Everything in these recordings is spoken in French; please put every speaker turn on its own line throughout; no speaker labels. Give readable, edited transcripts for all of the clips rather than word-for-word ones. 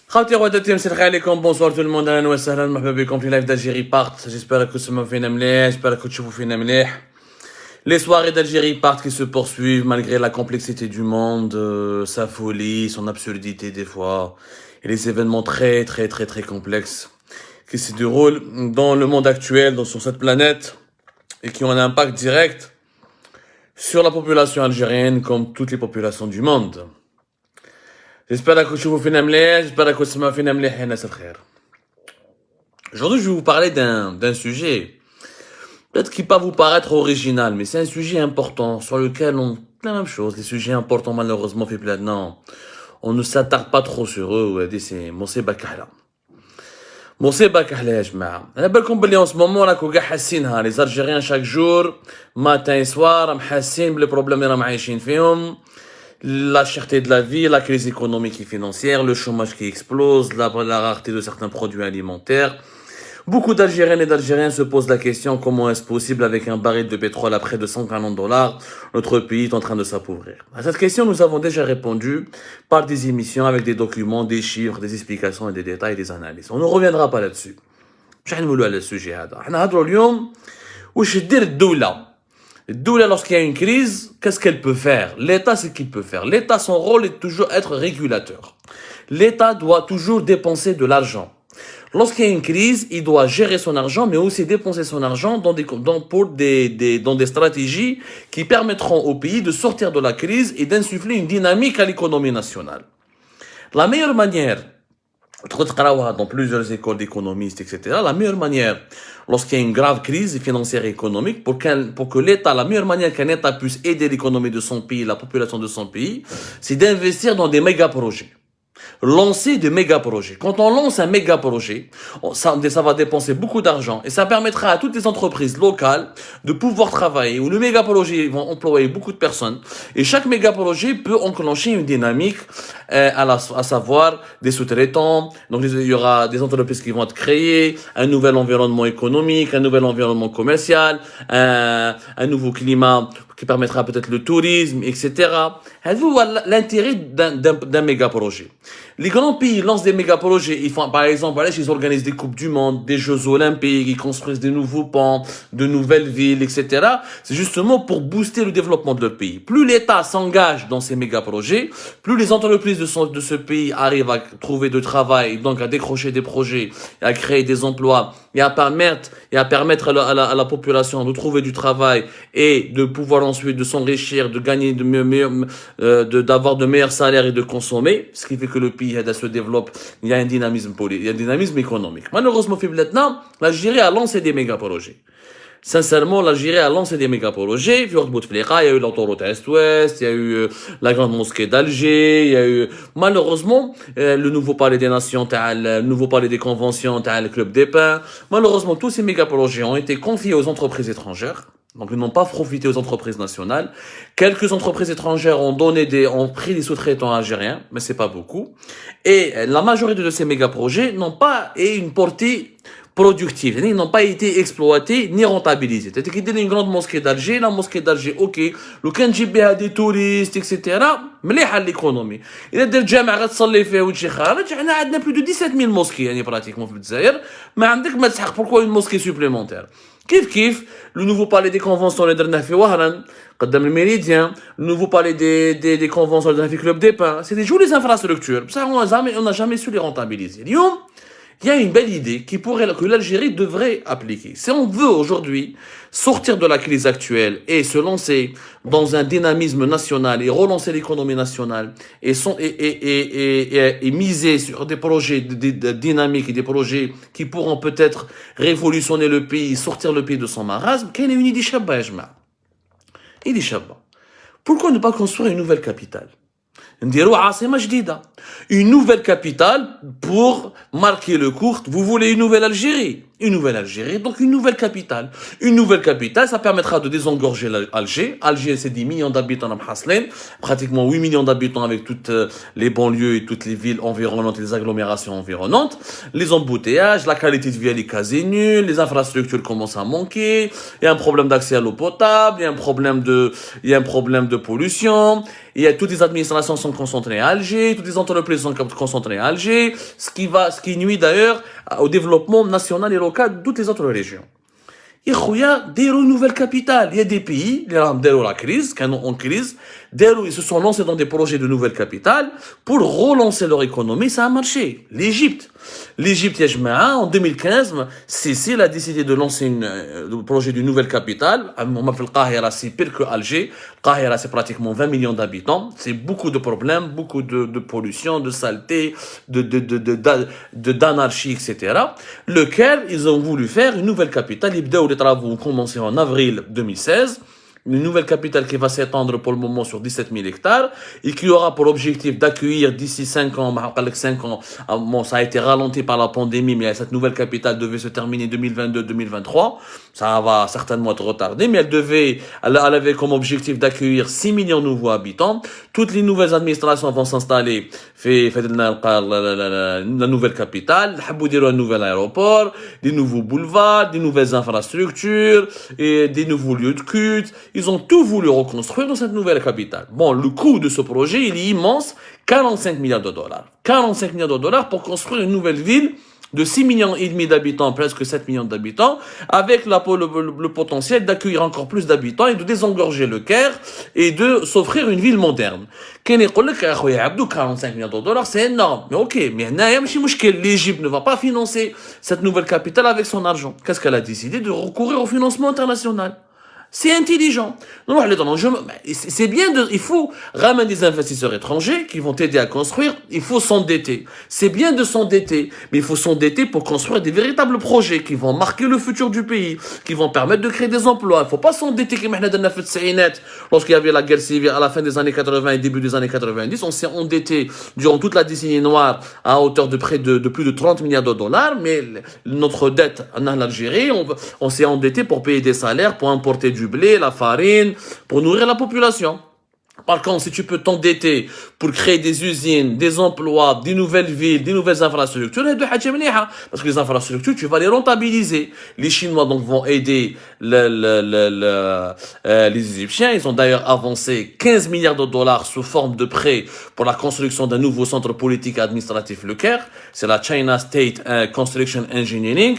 خاوتي غداتي مسرخي عليكم بونسوار تو الموند اهلا وسهلا مرحبا بكم في لايف d'Algérie part. J'espère que تسمعوا فينا مليح, j'espère que تشوفوا فينا مليح. Les soirées d'Algérie part qui se poursuivent malgré la complexité du monde, sa folie, son absurdité des fois, et les événements très complexes qui se déroulent dans le monde actuel, sur cette planète, et qui ont un impact direct sur la population algérienne comme toutes les populations du monde. J'espère que vous faites مليح, j'espère que vous faites مليح, الناس الخير. Aujourd'hui, je vais vous parler d'un sujet, peut-être qui peut vous paraître original, mais c'est un sujet important sur lequel la même chose, les sujets importants malheureusement في بلادنا, on ne s'attarde pas trop sur eux, c'est مصيبة كحلة. مصيبة كحلة يا جماعة. على بالكم بلي en ce moment راكو كاع حاسينها, les Algériens chaque jour, matin et soir, راهم حاسين بلي بروبليم اللي راهم عايشين فيهم. La cherté de la vie, la crise économique et financière, le chômage qui explose, la rareté de certains produits alimentaires. Beaucoup d'Algériennes et d'Algériens se posent la question comment est-ce possible avec un baril de pétrole à près de $140, notre pays est en train de s'appauvrir. À cette question, nous avons déjà répondu par des émissions avec des documents, des chiffres, des explications et des détails et des analyses. On ne reviendra pas là-dessus. مش حنقولوا على السوجي هذا. احنا نهضروا اليوم واش دير الدولة. Lorsqu'il y a une crise, qu'est-ce qu'elle peut faire? L'État, c'est qu'il peut faire. L'État, son rôle est toujours être régulateur. L'État doit toujours dépenser de l'argent. Lorsqu'il y a une crise, il doit gérer son argent, mais aussi dépenser son argent dans des stratégies qui permettront au pays de sortir de la crise et d'insuffler une dynamique à l'économie nationale. La meilleure manière, dans plusieurs écoles d'économistes, etc., la meilleure manière, lorsqu'il y a une grave crise financière et économique, pour que l'État, la meilleure manière qu'un État puisse aider l'économie de son pays, la population de son pays, c'est d'investir dans des méga-projets. Lancer des méga-projets. Quand on lance un méga-projet, ça va dépenser beaucoup d'argent et ça permettra à toutes les entreprises locales de pouvoir travailler, où le méga-projet vont employer beaucoup de personnes et chaque méga-projet peut enclencher une dynamique, à savoir des sous-traitants, donc il y aura des entreprises qui vont être créées, un nouvel environnement économique, un nouvel environnement commercial, un nouveau climat qui permettra peut-être le tourisme, etc. Voilà l'intérêt d'un méga-projet. Les grands pays lancent des méga-projets. Ils font, par exemple, ils organisent des coupes du monde, des jeux olympiques, ils construisent des nouveaux ponts, de nouvelles villes, etc. C'est justement pour booster le développement de leur pays. Plus l'État s'engage dans ces méga-projets, plus les entreprises de ce pays arrivent à trouver du travail, donc à décrocher des projets, à créer des emplois, et à permettre à la population de trouver du travail et de pouvoir ensuite de s'enrichir, de gagner d'avoir de meilleurs salaires et de consommer, ce qui fait que le pays se développe, il y a un dynamisme politique, il y a un dynamisme économique. Malheureusement, l'Algérie a lancé des méga-projets. Sincèrement, l'Algérie a lancé des méga-projets. Il y a eu l'autoroute Est-Ouest, il y a eu la grande mosquée d'Alger, il y a eu, malheureusement, le nouveau palais des nations, le nouveau palais des conventions, le club des pins. Malheureusement, tous ces méga-projets ont été confiés aux entreprises étrangères. Donc, ils n'ont pas profité aux entreprises nationales. Quelques entreprises étrangères ont pris des sous-traitants algériens, mais c'est pas beaucoup. Et la majorité de ces méga-projets n'ont pas une portée productifs, ils n'ont pas été exploités ni rentabilisés. C'est-à-dire qu'il y a une grande mosquée d'Alger, la mosquée d'Alger, ok, le kanjibé a des touristes, etc. مليحة l'économie. Il y a des جامع غتصلي فيه وتجي خارج, احنا عندنا plus de 17 000 mosquées يعني pratiquement في الجزائر, ما عندك ما تسحق pourquoi une mosquée supplémentaire. كيف le nouveau palais des conventions اللي درناه في وهران قدام الميريديان, le nouveau palais des conventions اللي درناه في club des pins, c'est des jolies infrastructures. Ça on n'a jamais su les rentabiliser. اليوم il y a une belle idée que l'Algérie devrait appliquer. Si on veut aujourd'hui sortir de la crise actuelle et se lancer dans un dynamisme national et relancer l'économie nationale et miser sur des projets dynamiques et des projets qui pourront peut-être révolutionner le pays, sortir le pays de son marasme, quelle est une idée chabba, ya jma'a. Idée chabba. Pourquoi ne pas construire une nouvelle capitale? Une nouvelle capitale pour marquer le coup. Vous voulez une nouvelle Algérie? une nouvelle Algérie, donc une nouvelle capitale. Une nouvelle capitale, ça permettra de désengorger Alger. Alger, c'est 10 millions d'habitants à Mhaslin, pratiquement 8 millions d'habitants avec toutes les banlieues et toutes les villes environnantes et les agglomérations environnantes. Les embouteillages, la qualité de vie, elle est quasi nulle, les infrastructures commencent à manquer, il y a un problème d'accès à l'eau potable, il y a un problème de pollution, toutes les administrations sont concentrées à Alger, toutes les entreprises sont concentrées à Alger, ce qui nuit d'ailleurs au développement national et local de toutes les autres régions. Il y a des nouvelles capitales. Il y a des pays, qui ont la crise, qui sont en crise, ils se sont lancés dans des projets de nouvelles capitales pour relancer leur économie. Ça a marché. L'Égypte, en 2015, Sissi a décidé de lancer le projet d'une nouvelle capitale. On fait le Qahira, c'est pire que Alger. Le Qahira, c'est pratiquement 20 millions d'habitants. C'est beaucoup de problèmes, beaucoup de pollution, de saleté, d'anarchie, etc. Lequel ils ont voulu faire une nouvelle capitale. Les travaux ont commencé en avril 2016. Une nouvelle capitale qui va s'étendre pour le moment sur 17 000 hectares et qui aura pour objectif d'accueillir d'ici 5 ans, bon, ça a été ralenti par la pandémie, mais cette nouvelle capitale devait se terminer 2022-2023. Ça va certainement être retardé, mais elle avait comme objectif d'accueillir 6 millions de nouveaux habitants. Toutes les nouvelles administrations vont s'installer la nouvelle capitale, un nouvel aéroport, des nouveaux boulevards, des nouvelles infrastructures et des nouveaux lieux de culte. Ils ont tout voulu reconstruire dans cette nouvelle capitale. Bon, le coût de ce projet, il est immense, 45 milliards de dollars. 45 milliards de dollars pour construire une nouvelle ville de 6 millions et demi d'habitants, presque 7 millions d'habitants, avec le potentiel d'accueillir encore plus d'habitants et de désengorger le Caire et de s'offrir une ville moderne. 45 milliards de dollars, c'est énorme. Mais ok, mais l'Égypte ne va pas financer cette nouvelle capitale avec son argent. Qu'est-ce qu'elle a décidé? De recourir au financement international. C'est intelligent. C'est bien il faut ramener des investisseurs étrangers qui vont t'aider à construire. Il faut s'endetter. C'est bien de s'endetter, mais il faut s'endetter pour construire des véritables projets qui vont marquer le futur du pays, qui vont permettre de créer des emplois. Il faut pas s'endetter comme lorsqu'il y avait la guerre civile à la fin des années 80 et début des années 90. On s'est endetté durant toute la décennie noire à hauteur de près de plus de 30 milliards de dollars, mais notre dette en Algérie, on s'est endetté pour payer des salaires, pour importer du blé, la farine, pour nourrir la population. Par contre, si tu peux t'endetter pour créer des usines, des emplois, des nouvelles villes, des nouvelles infrastructures, parce que les infrastructures, tu vas les rentabiliser. Les Chinois donc vont aider les Égyptiens. Ils ont d'ailleurs avancé 15 milliards de dollars sous forme de prêts pour la construction d'un nouveau centre politique et administratif, le Caire. C'est la China State Construction Engineering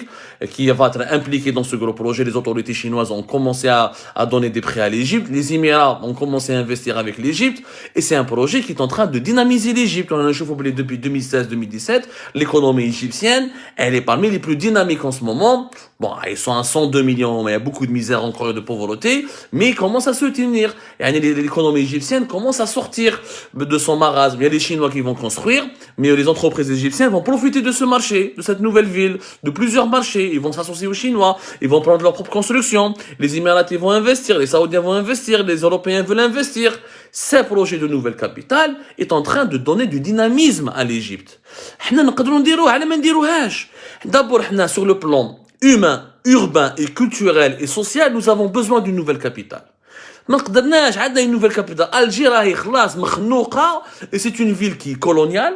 qui va être impliquée dans ce gros projet. Les autorités chinoises ont commencé à donner des prêts à l'Égypte. Les Émirats ont commencé à investir avec l'Égypte. Et c'est un projet qui est en train de dynamiser l'Égypte. On a un chauffe depuis 2016-2017. L'économie égyptienne, elle est parmi les plus dynamiques en ce moment. Bon, ils sont à 102 millions, mais il y a beaucoup de misère encore et de pauvreté. Mais ils commencent à se tenir. Et l'économie égyptienne commence à sortir de son marasme. Il y a les Chinois qui vont construire, mais les entreprises égyptiennes vont profiter de ce marché, de cette nouvelle ville, de plusieurs marchés. Ils vont s'associer aux Chinois. Ils vont prendre leur propre construction. Les Émiratis vont investir. Les Saoudiens vont investir. Les Européens veulent investir. Ce projet de nouvelle capitale est en train de donner du dynamisme à l'Égypte. D'abord, sur le plan humain, urbain et culturel et social, nous avons besoin d'une nouvelle capitale. ما قدرناش عندنا une nouvelle capitale. Alger راهي خلاص مخنوقة et c'est une ville qui est coloniale.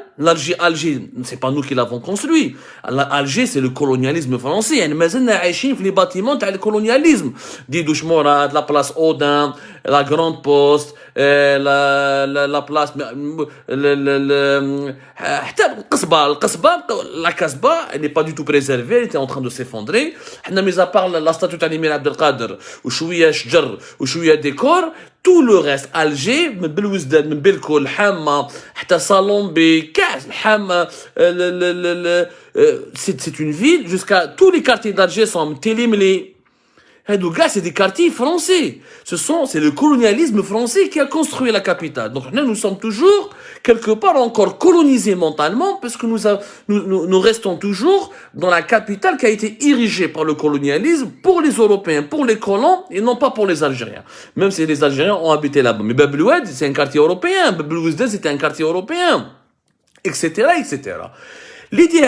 Alger, c'est pas nous qui l'avons construit. Alger, c'est le colonialisme français. يعني ما زلنا عايشين في les bâtiments تاع الكولونياليزم. دي دوش موراد, la place Odin, la Grande Poste, la place حتى القصبة la Casbah, elle n'est pas du tout préservée, elle était en train de s'effondrer. حنا mis à part la statue تاع الامير عبد القادر وشوية شجر وشوية décor, tout le reste, Alger, من بالوزداد, من بلكو, الحامة, حتى صالونبي, كاس, الحامة, c'est une ville, jusqu'à tous les quartiers d'Alger sont télémlés. C'est des quartiers français. C'est le colonialisme français qui a construit la capitale. Donc nous sommes toujours quelque part encore colonisés mentalement parce que nous restons toujours dans la capitale qui a été érigée par le colonialisme pour les Européens, pour les colons et non pas pour les Algériens. Même si les Algériens ont habité là-bas. Mais Bab el Oued, c'est un quartier européen. Bab el Oued, c'était un quartier européen. Etc., etc. L'idée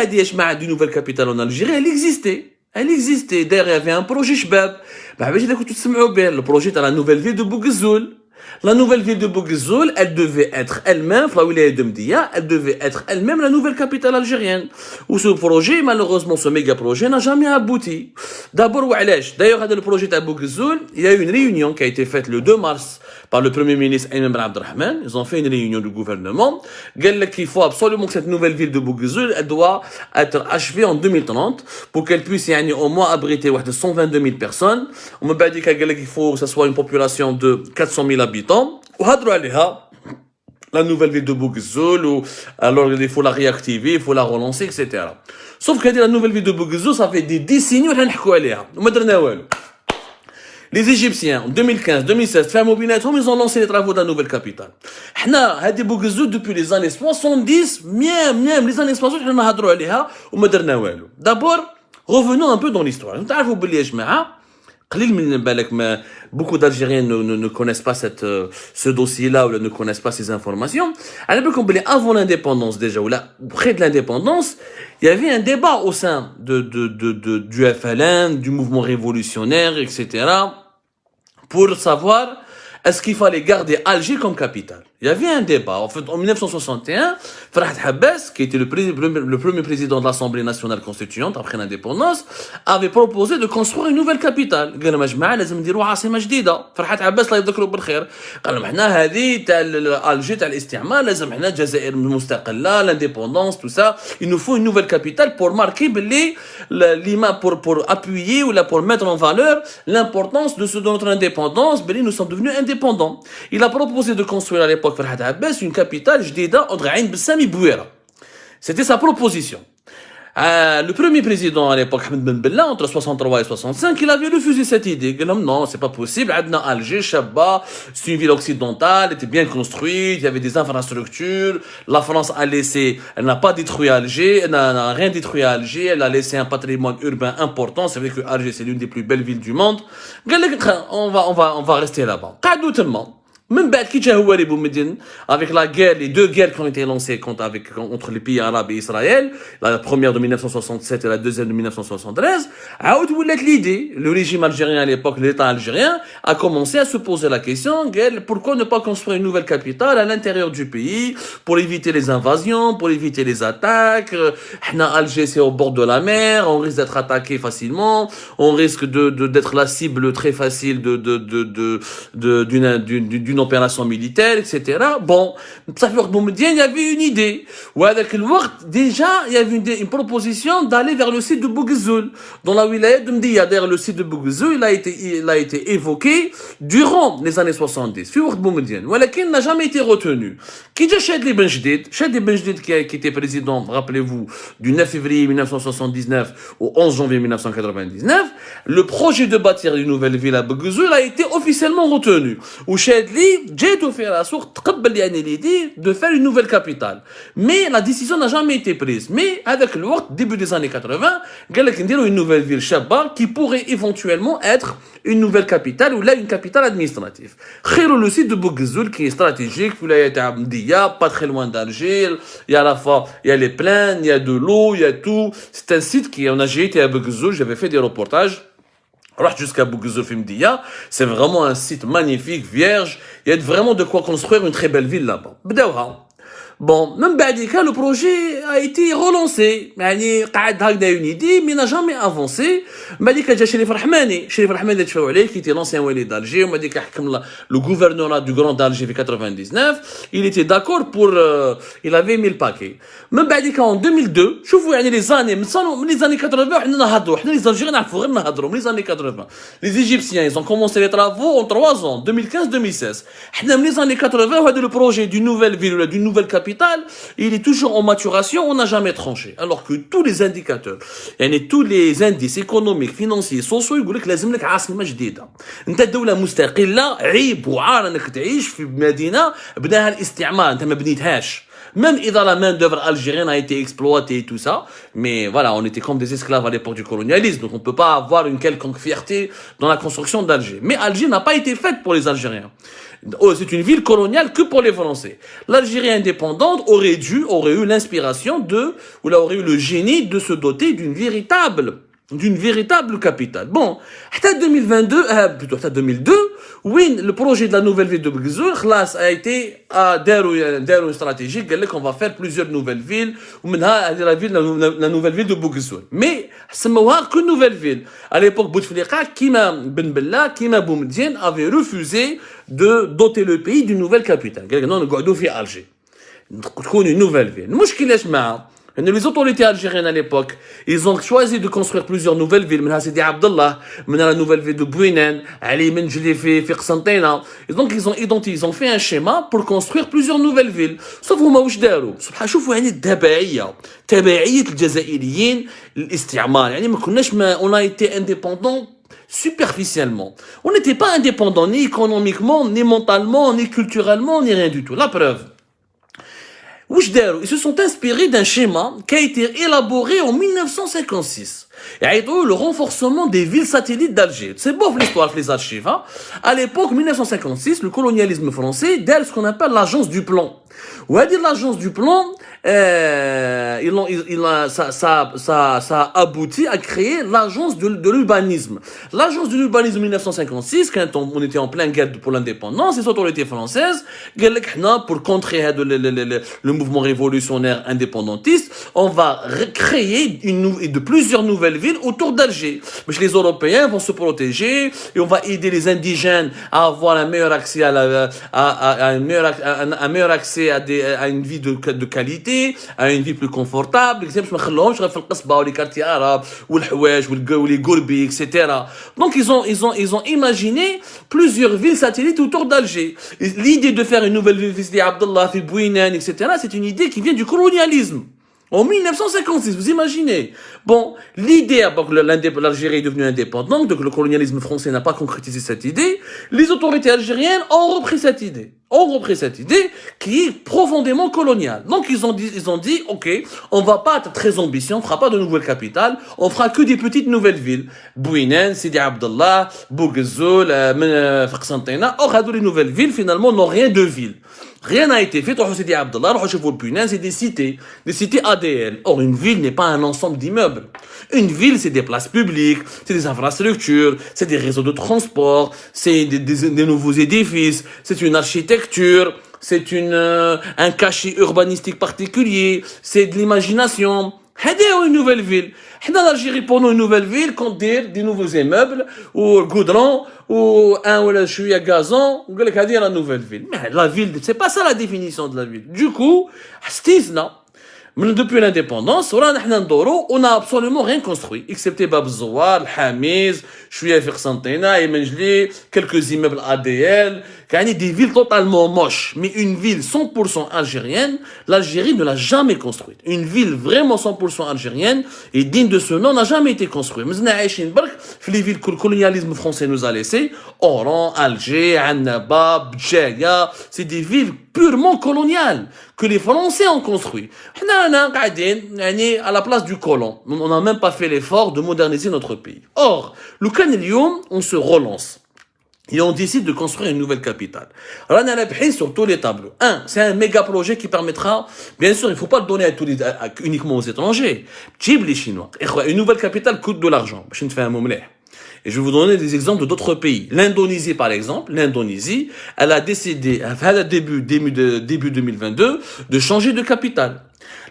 d'une nouvelle capitale en Algérie, elle existait. Elle existait. D'ailleurs, il y avait un projet Shbab. Le projet de la nouvelle ville de Bouguezoul. La nouvelle ville de Bouguezoul, elle devait être elle-même, elle devait être elle-même la nouvelle capitale algérienne. Où ce projet, malheureusement, ce méga projet n'a jamais abouti. D'abord, d'ailleurs, le projet de Bouguezoul, il y a eu une réunion qui a été faite le 2 mars par le premier ministre Ayman Ben Abdelrahman. Ils ont fait une réunion du gouvernement. Il faut absolument que cette nouvelle ville de Bouguezoul, elle doit être achevée en 2030 pour qu'elle puisse au moins abriter 122 000 personnes. On m'a dit qu'il faut que ce soit une population de 400 000 habitants. La nouvelle ville de Bouguezoul, alors il faut la réactiver, il faut la relancer, etc. Sauf que la nouvelle ville de Bouguezoul, ça fait des décennies qu'on a. Les Égyptiens, en 2015, 2016, ils ont lancé les travaux de la nouvelle capitale. Depuis les années 70, même les années 60, d'abord, revenons un peu dans l'histoire. Beaucoup d'Algériens ne connaissent pas ce dossier-là ou ne connaissent pas ces informations. Avant l'indépendance déjà, ou là, près de l'indépendance, il y avait un débat au sein du FLN, du mouvement révolutionnaire, etc., pour savoir est-ce qu'il fallait garder Alger comme capitale. Il y avait un débat. En fait, en 1961, Farhat Habbas, qui était le premier président de l'Assemblée nationale constituante après l'indépendance, avait proposé de construire une nouvelle capitale. قال لهم يا جماعه لازم نديروا عاصمه جديده. فرحات عباس الله يذكره بالخير. قال لهم احنا هذه تاع الجي تاع الاستعمار لازم احنا الجزائر مستقله, l'indépendance, tout ça. Il nous faut une nouvelle capitale pour marquer pour appuyer ou là pour mettre en valeur l'importance de notre indépendance. Nous sommes devenus indépendants. Il a proposé de construire à l'époque Farhat Abbas une capitale جديدة entre Ain Bessam et Bouera. C'était sa proposition. Le premier président à l'époque, Ahmed Ben Bella, entre 63 et 65, il avait refusé cette idée. Il a dit non, c'est pas possible. Adna Alger, Chabba, c'est une ville occidentale, elle était bien construite, il y avait des infrastructures. La France elle n'a pas détruit Alger, elle n'a rien détruit à Alger, elle a laissé un patrimoine urbain important. C'est vrai que Alger, c'est l'une des plus belles villes du monde. On va rester là-bas. Même avec la guerre, les deux guerres qui ont été lancées contre les pays arabes et Israël, la première de 1967 et la deuxième de 1973, l'idée, le régime algérien à l'époque, l'État algérien, a commencé à se poser la question, pourquoi ne pas construire une nouvelle capitale à l'intérieur du pays, pour éviter les invasions, pour éviter les attaques. Alger, c'est au bord de la mer, on risque d'être attaqué facilement, on risque d'être la cible très facile d'une opération militaire, etc. Bon, ça fait il y avait une idée. Ou avec le déjà, il y avait une proposition d'aller vers le site de Bouguezoul. Dans la wilaya de Mdia, d'ailleurs, le site de Bouguezoul, il a été évoqué durant les années 70. Il n'a jamais été retenu. Qui dit Chadli Benjdid qui était président, rappelez-vous, du 9 février 1979 au 11 janvier 1999, le projet de bâtir une nouvelle ville à Bouguezoul a été officiellement retenu. Ou Chadli j'ai tout fait à la source, l'idée de faire une nouvelle capitale. Mais la décision n'a jamais été prise. Mais avec le début des années 80, il y a une nouvelle ville, Chabba, qui pourrait éventuellement être une nouvelle capitale ou là une capitale administrative. Le site de Bouguezoul qui est stratégique, pas très loin d'Alger, il y a à la fois, il y a les plaines, il y a de l'eau, il y a tout. C'est un site j'ai été à Bouguezoul, j'avais fait des reportages. Jusqu'à Bouguezoul Fimdia, c'est vraiment un site magnifique, vierge. Il y a vraiment de quoi construire une très belle ville là-bas. Bon, même le projet a été relancé. Une idée, mais n'a jamais avancé. Chérif Rahmani, qui était l'ancien wali d'Alger, le gouverneur du Grand d'Alger en 99, il était d'accord il avait mis le paquet. Même en 2002, les années 80, les années 80. Les Égyptiens, ils ont commencé les travaux en 3 ans, 2015-2016. Les années 80, le projet d'une nouvelle ville, d'une nouvelle capitale, il est toujours en maturation, on n'a jamais tranché. Alors que tous les indicateurs, tous les indices économiques, financiers, sociaux, يقول لك لازم لك عاصمة جديدة. انت دولة مستقلة، عيب وعار انك تعيش في مدينة بناها الاستعمار، انت ما بنيتهاش. Même si la main d'œuvre algérienne a été exploitée et tout ça, mais voilà, on était comme des esclaves à l'époque du colonialisme, donc on peut pas avoir une quelconque fierté dans la construction d'Alger. Mais Alger n'a pas été faite pour les Algériens. C'est une ville coloniale que pour les Français. l'Algérie indépendante aurait eu l'inspiration aurait eu le génie de se doter d'une véritable d'une véritable capitale. Bon, à 2022, plutôt à 2002, oui, le projet de la nouvelle ville de Bougazoul, a été à une stratégie, qu'on va faire plusieurs nouvelles villes, ou maintenant la nouvelle ville de Bougazoul. Mais, c'est qu'une nouvelle ville. À l'époque, Bouteflika, Kima Ben Bella, Kima Boumediene avait refusé de doter le pays d'une nouvelle capitale. Non, nous avons fait Alger. Une nouvelle ville. Les autorités algériennes à l'époque, ils ont choisi de construire plusieurs nouvelles villes. Menha Sidi Abdallah, menha la nouvelle ville de Bouinen, Ali Menjli fi Qsantena. Et donc ils ont fait un schéma pour construire plusieurs nouvelles villes. Sauf هما واش داروا. سبحان شوفوا يعني تبعية الجزائريين للاستعمار. يعني ما كناش on a été indépendant superficiellement. On n'était pas indépendant ni économiquement, ni mentalement, ni culturellement, ni rien du tout. La preuve. Ils se sont inspirés d'un schéma qui a été élaboré en 1956. Et le renforcement des villes satellites d'Alger. C'est beau l'histoire, les archives. Hein? À l'époque, 1956, le colonialisme français dès ce qu'on appelle l'agence du plan. Ou à dire l'agence du plan, ça a abouti à créer l'agence de l'urbanisme. L'agence de l'urbanisme 1956, quand on était en pleine guerre pour l'indépendance, les autorités françaises, pour contrer le mouvement révolutionnaire indépendantiste, on va créer de plusieurs nouvelles villes autour d'Alger. Mais les Européens vont se protéger et on va aider les indigènes à avoir un meilleur accès un meilleur accès à une vie de qualité, à une vie plus confortable. Les quartiers arabes, les Gourbi, etc. Donc ils ont imaginé plusieurs villes satellites autour d'Alger. L'idée de faire une nouvelle ville, Sidi Abdallah, Bouinen, etc., c'est une idée qui vient du colonialisme. En 1956, vous imaginez. Bon, l'idée, l'Algérie est devenue indépendante, donc le colonialisme français n'a pas concrétisé cette idée. Les autorités algériennes ont repris cette idée qui est profondément coloniale. Donc ils ont dit, ok, on va pas être très ambitieux, on fera pas de nouvelles capitales, on fera que des petites nouvelles villes. Bouinen, Sidi Abdallah, Bougazoul, Qsantena. Or, les nouvelles villes, finalement, n'ont rien de ville. Rien n'a été fait. Sidi Abdallah, Bouinen, c'est des cités ADL. Or, une ville n'est pas un ensemble d'immeubles. Une ville, c'est des places publiques, c'est des infrastructures, c'est des réseaux de transport, c'est des nouveaux édifices, c'est une architecture, c'est un cachet urbanistique particulier, c'est de l'imagination. Une nouvelle ville. Dans l'Algérie, pour nous, une nouvelle ville, quand des nouveaux immeubles, ou goudron, ou un gazon, ou la nouvelle ville. Mais la ville, c'est pas ça la définition de la ville. Du coup, depuis l'indépendance, on n'a absolument rien construit, excepté Bab Zouar, Hamiz, Chouia Qsantena, Menjli, quelques immeubles ADL, des villes totalement moches. Mais une ville 100% algérienne, l'Algérie ne l'a jamais construite. Une ville vraiment 100% algérienne et digne de ce nom n'a jamais été construite. Mais les villes que le colonialisme français nous a laissées, Oran, Alger, Annaba, Bdjaya, c'est des villes purement coloniales que les Français ont construit. À la place du colon, on n'a même pas fait l'effort de moderniser notre pays. Or, le Canelium, on se relance. Et on décide de construire une nouvelle capitale. Alors, on a appris sur tous les tableaux. C'est un méga projet qui permettra, bien sûr, il ne faut pas le donner uniquement aux étrangers. Les Chinois. Une nouvelle capitale coûte de l'argent. Je ne fais un mot. Et je vais vous donner des exemples d'autres pays. L'Indonésie, par exemple, elle a décidé, à début 2022, de changer de capitale.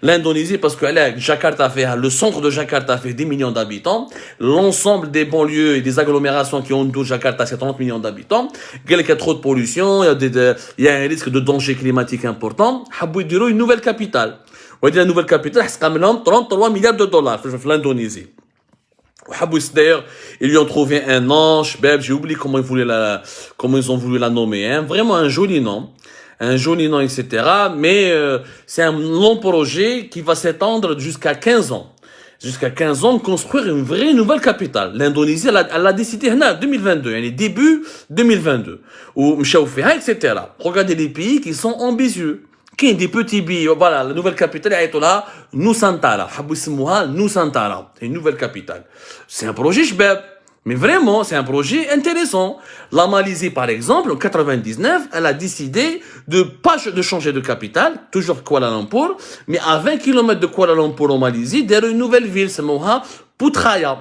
L'Indonésie, parce que le centre de Jakarta fait 10 millions d'habitants. L'ensemble des banlieues et des agglomérations qui ont autour de Jakarta, c'est 30 millions d'habitants. Il y a trop de pollution, il y a un risque de danger climatique important. Une nouvelle capitale. On va dire la nouvelle capitale, c'est 33 milliards de dollars, l'Indonésie. D'ailleurs, ils lui ont trouvé un nom, j'ai oublié comment ils ont voulu la nommer, hein. Vraiment un joli nom, etc. Mais c'est un long projet qui va s'étendre jusqu'à 15 ans. Jusqu'à 15 ans, construire une vraie nouvelle capitale. L'Indonésie, elle a décidé en 2022, début 2022, ou Mchaouféha, etc. Regardez les pays qui sont ambitieux. Qui est des petits billes, voilà, la nouvelle capitale est là, Nusantara. Nusantara. C'est une nouvelle capitale. C'est un projet, mais vraiment, c'est un projet intéressant. La Malaisie, par exemple, en 99, elle a décidé de changer de capitale, toujours Kuala Lumpur, mais à 20 km de Kuala Lumpur en Malaisie, derrière une nouvelle ville, c'est Poutraya,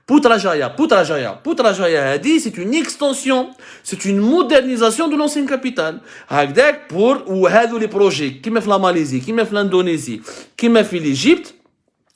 Putrajaya, Putrajaya, Putrajaya dit c'est une extension, c'est une modernisation de l'ancienne capitale. Hagdak pour ou hadou les projets qui me font la Malaisie, qui me font l'Indonésie, qui me font l'Égypte.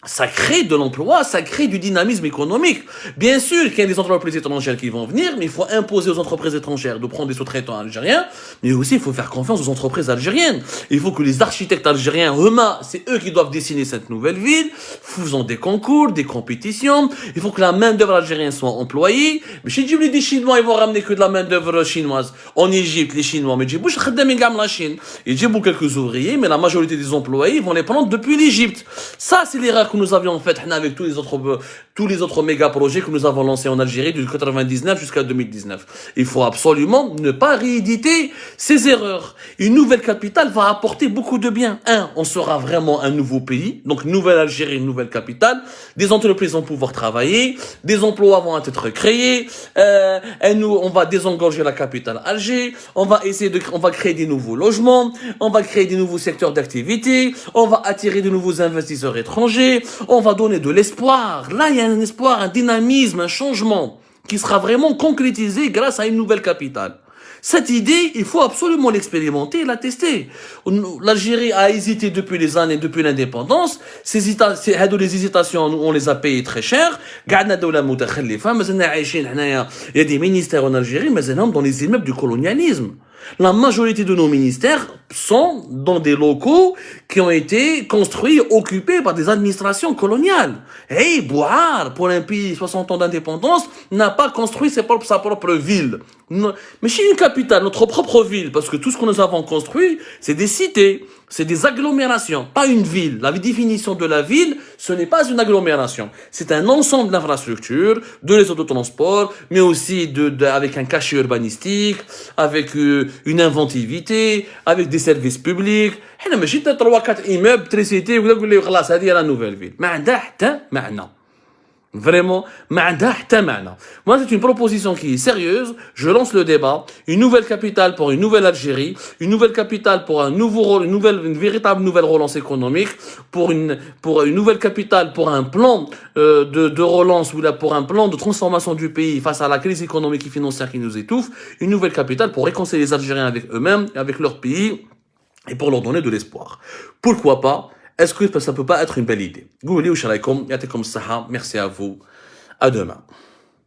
Ça crée de l'emploi, ça crée du dynamisme économique. Bien sûr qu'il y a des entreprises étrangères qui vont venir, mais il faut imposer aux entreprises étrangères de prendre des sous-traitants algériens, mais aussi il faut faire confiance aux entreprises algériennes. Il faut que les architectes algériens, c'est eux qui doivent dessiner cette nouvelle ville, faisant des concours, des compétitions. Il faut que la main-d'œuvre algérienne soit employée. Mais chez Djibouti, les Chinois, ils vont ramener que de la main-d'œuvre chinoise. En Égypte, les Chinois, mais Djibouti, la Chine. Et Djibouti, quelques ouvriers, mais la majorité des employés, ils vont les prendre depuis l'Égypte. Ça, c'est l'erreur que nous avions fait avec tous les autres méga projets que nous avons lancés en Algérie de 99 jusqu'à 2019. Il faut absolument ne pas rééditer ces erreurs. Une nouvelle capitale va apporter beaucoup de bien. On sera vraiment un nouveau pays, donc nouvelle Algérie, une nouvelle capitale. Des entreprises vont pouvoir travailler, des emplois vont être créés. On va désengorger la capitale Alger. On va créer des nouveaux logements. On va créer des nouveaux secteurs d'activité. On va attirer de nouveaux investisseurs étrangers. On va donner de l'espoir. Là, il y a un espoir, un dynamisme, un changement qui sera vraiment concrétisé grâce à une nouvelle capitale. Cette idée, il faut absolument l'expérimenter et la tester. L'Algérie a hésité depuis les années, depuis l'indépendance. Les hésitations, on les a payées très cher. Il y a des ministères en Algérie, mais dans les immeubles du colonialisme. La majorité de nos ministères sont dans des locaux qui ont été construits, occupés par des administrations coloniales. Et Bouhar, pour un pays 60 ans d'indépendance, n'a pas construit sa propre ville. Mais chez une capitale, notre propre ville, parce que tout ce que nous avons construit, c'est des cités, c'est des agglomérations, pas une ville. La définition de la ville, ce n'est pas une agglomération. C'est un ensemble d'infrastructures, de réseaux de transport, mais aussi avec un cachet urbanistique, avec une inventivité, avec des services publics. حنا ماشي 3-4 immeubles, 3 cités, ولا نقول لي خلاص هذه la nouvelle ville. ما عندها حتى معنى. Vraiment, moi, c'est une proposition qui est sérieuse. Je lance le débat. Une nouvelle capitale pour une nouvelle Algérie. Une nouvelle capitale pour une véritable nouvelle relance économique. Pour une nouvelle capitale pour un plan de relance ou pour un plan de transformation du pays face à la crise économique et financière qui nous étouffe. Une nouvelle capitale pour réconcilier les Algériens avec eux-mêmes, avec leur pays et pour leur donner de l'espoir. Pourquoi pas? Est-ce que ça peut pas être une belle idée? Merci à vous. À demain.